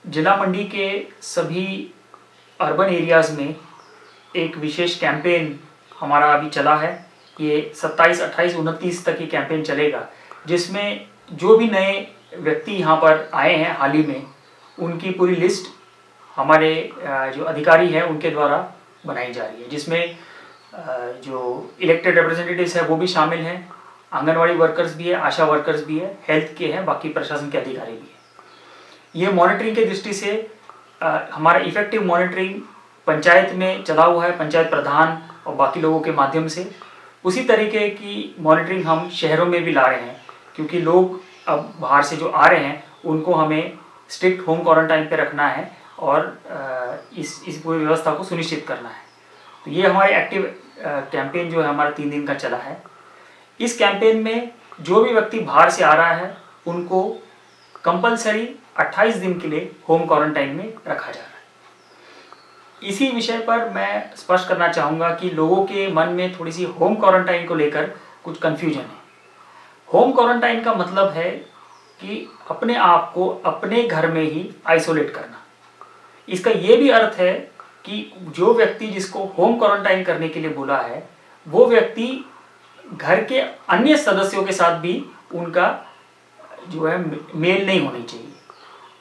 जिला मंडी के सभी अर्बन एरियाज़ में एक विशेष कैंपेन हमारा अभी चला है। ये 27, 28, 29 तक ये कैंपेन चलेगा, जिसमें जो भी नए व्यक्ति यहाँ पर आए हैं हाल ही में, उनकी पूरी लिस्ट हमारे जो अधिकारी हैं उनके द्वारा बनाई जा रही है, जिसमें जो इलेक्टेड रिप्रेजेंटेटिव्स हैं वो भी शामिल हैं, आंगनवाड़ी वर्कर्स भी है, आशा वर्कर्स भी है, हेल्थ के हैं, बाकी प्रशासन के अधिकारी भी हैं। ये मॉनिटरिंग की दृष्टि से हमारा इफेक्टिव मॉनिटरिंग पंचायत में चला हुआ है, पंचायत प्रधान और बाकी लोगों के माध्यम से। उसी तरीके की मॉनिटरिंग हम शहरों में भी ला रहे हैं, क्योंकि लोग अब बाहर से जो आ रहे हैं उनको हमें स्ट्रिक्ट होम क्वारंटाइन पे रखना है और इस पूरी व्यवस्था को सुनिश्चित करना है। तो ये हमारे एक्टिव कैंपेन जो है हमारा 3 दिन का चला है। इस कैंपेन में जो भी व्यक्ति बाहर से आ रहा है उनको कंपलसरी 28 दिन के लिए होम क्वारंटाइन में रखा जा रहा है। इसी विषय पर मैं स्पष्ट करना चाहूँगा कि लोगों के मन में थोड़ी सी होम क्वारंटाइन को लेकर कुछ कन्फ्यूजन है। होम क्वारंटाइन का मतलब है कि अपने आप को अपने घर में ही आइसोलेट करना। इसका ये भी अर्थ है कि जो व्यक्ति जिसको होम क्वारंटाइन करने के लिए बोला है वो व्यक्ति घर के अन्य सदस्यों के साथ भी उनका जो है मेल नहीं होनी चाहिए,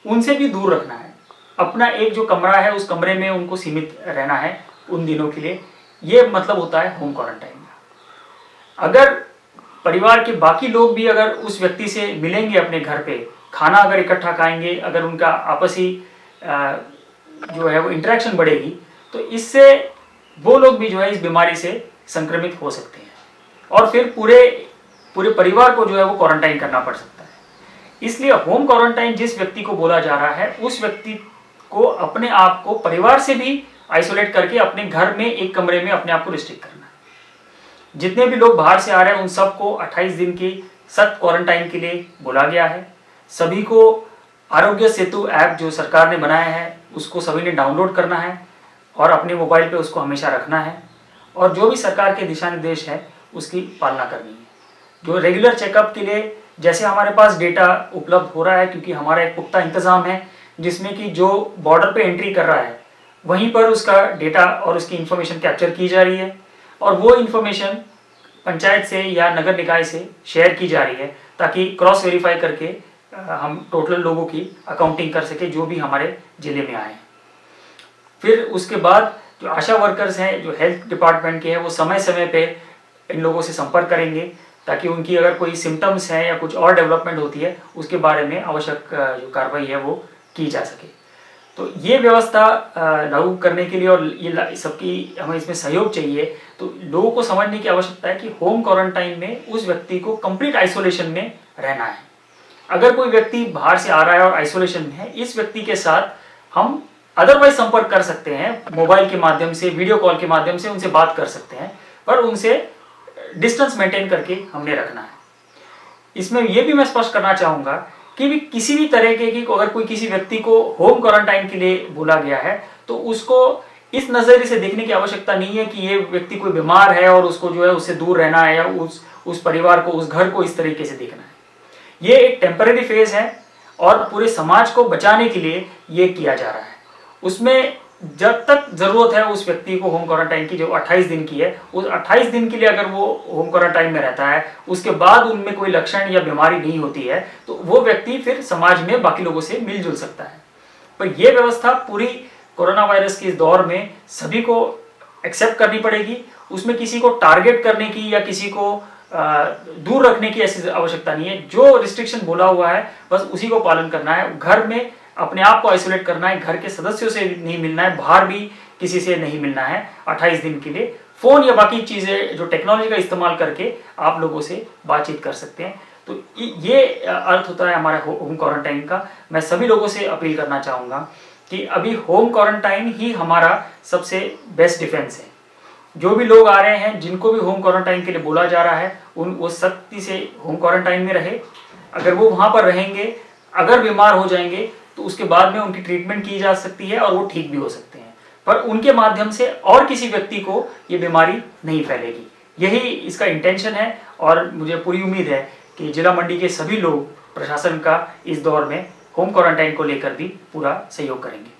उनसे भी दूर रखना है। अपना एक जो कमरा है उस कमरे में उनको सीमित रहना है उन दिनों के लिए। ये मतलब होता है होम क्वारंटाइन का। अगर परिवार के बाकी लोग भी अगर उस व्यक्ति से मिलेंगे अपने घर पे, खाना अगर इकट्ठा खाएंगे, अगर उनका आपसी जो है वो इंटरेक्शन बढ़ेगी, तो इससे वो लोग भी जो है इस बीमारी से संक्रमित हो सकते हैं और फिर पूरे परिवार को जो है वो क्वारंटाइन करना पड़ सकता है। इसलिए होम क्वारंटाइन जिस व्यक्ति को बोला जा रहा है उस व्यक्ति को अपने आप को परिवार से भी आइसोलेट करके अपने घर में एक कमरे में अपने आप को रिस्ट्रिक्ट करना है। जितने भी लोग बाहर से आ रहे हैं उन सबको 28 दिन की सख्त क्वारंटाइन के लिए बोला गया है। सभी को आरोग्य सेतु ऐप जो सरकार ने बनाया है उसको सभी ने डाउनलोड करना है और अपने मोबाइल पे उसको हमेशा रखना है और जो भी सरकार के दिशा निर्देश है उसकी पालना करनी है। जो रेगुलर चेकअप के लिए जैसे हमारे पास डेटा उपलब्ध हो रहा है, क्योंकि हमारा एक पुख्ता इंतजाम है जिसमें कि जो बॉर्डर पे एंट्री कर रहा है वहीं पर उसका डेटा और उसकी इन्फॉर्मेशन कैप्चर की जा रही है और वो इन्फॉर्मेशन पंचायत से या नगर निकाय से शेयर की जा रही है, ताकि क्रॉस वेरीफाई करके हम टोटल लोगों की अकाउंटिंग कर सके जो भी हमारे ज़िले में आए। फिर उसके बाद जो आशा वर्कर्स हैं जो हेल्थ डिपार्टमेंट के हैं वो समय समय पे इन लोगों से संपर्क करेंगे, ताकि उनकी अगर कोई सिम्टम्स हैं या कुछ और डेवलपमेंट होती है उसके बारे में आवश्यक जो कार्रवाई है वो की जा सके। तो ये व्यवस्था लागू करने के लिए और ये सबकी हमें इसमें सहयोग चाहिए। तो लोगों को समझने की आवश्यकता है कि होम क्वारंटाइन में उस व्यक्ति को कंप्लीट आइसोलेशन में रहना है। अगर कोई व्यक्ति बाहर से आ रहा है और आइसोलेशन में है, इस व्यक्ति के साथ हम अदरवाइज संपर्क कर सकते हैं, मोबाइल के माध्यम से, वीडियो कॉल के माध्यम से उनसे बात कर सकते हैं, पर उनसे डिस्टेंस मेंटेन करके हमने रखना है। इसमें यह भी मैं स्पष्ट करना चाहूंगा कि भी किसी भी तरह के की अगर कोई किसी व्यक्ति को होम क्वारंटाइन के लिए बोला गया है तो उसको इस नजरिए से देखने की आवश्यकता नहीं है कि ये व्यक्ति कोई बीमार है और उसको जो है उससे दूर रहना है या उस परिवार को, उस घर को इस तरीके से देखना है। ये एक टेम्पररी फेज है और पूरे समाज को बचाने के लिए ये किया जा रहा है। उसमें जब तक जरूरत है उस व्यक्ति को होम क्वारंटाइन की जो 28 दिन की है, उस 28 दिन के लिए अगर वो होम क्वारंटाइन में रहता है, उसके बाद उनमें कोई लक्षण या बीमारी नहीं होती है, तो वो व्यक्ति फिर समाज में बाकी लोगों से मिलजुल सकता है। पर यह व्यवस्था पूरी कोरोना वायरस के इस दौर में सभी को एक्सेप्ट करनी पड़ेगी। उसमें किसी को टारगेट करने की या किसी को दूर रखने की ऐसी आवश्यकता नहीं है। जो रिस्ट्रिक्शन बोला हुआ है बस उसी को पालन करना है। घर में अपने आप को आइसोलेट करना है, घर के सदस्यों से नहीं मिलना है, बाहर भी किसी से नहीं मिलना है 28 दिन के लिए। फोन या बाकी चीजें जो टेक्नोलॉजी का इस्तेमाल करके आप लोगों से बातचीत कर सकते हैं। तो ये अर्थ होता है हमारे होम क्वारंटाइन का। मैं सभी लोगों से अपील करना चाहूंगा कि अभी होम क्वारंटाइन ही हमारा सबसे बेस्ट डिफेंस है। जो भी लोग आ रहे हैं, जिनको भी होम क्वारंटाइन के लिए बोला जा रहा है, वो सख्ती से होम क्वारंटाइन में रहे। अगर वो वहां पर रहेंगे, अगर बीमार हो जाएंगे तो उसके बाद में उनकी ट्रीटमेंट की जा सकती है और वो ठीक भी हो सकते हैं, पर उनके माध्यम से और किसी व्यक्ति को ये बीमारी नहीं फैलेगी। यही इसका इंटेंशन है और मुझे पूरी उम्मीद है कि जिला मंडी के सभी लोग प्रशासन का इस दौर में होम क्वारंटाइन को लेकर भी पूरा सहयोग करेंगे।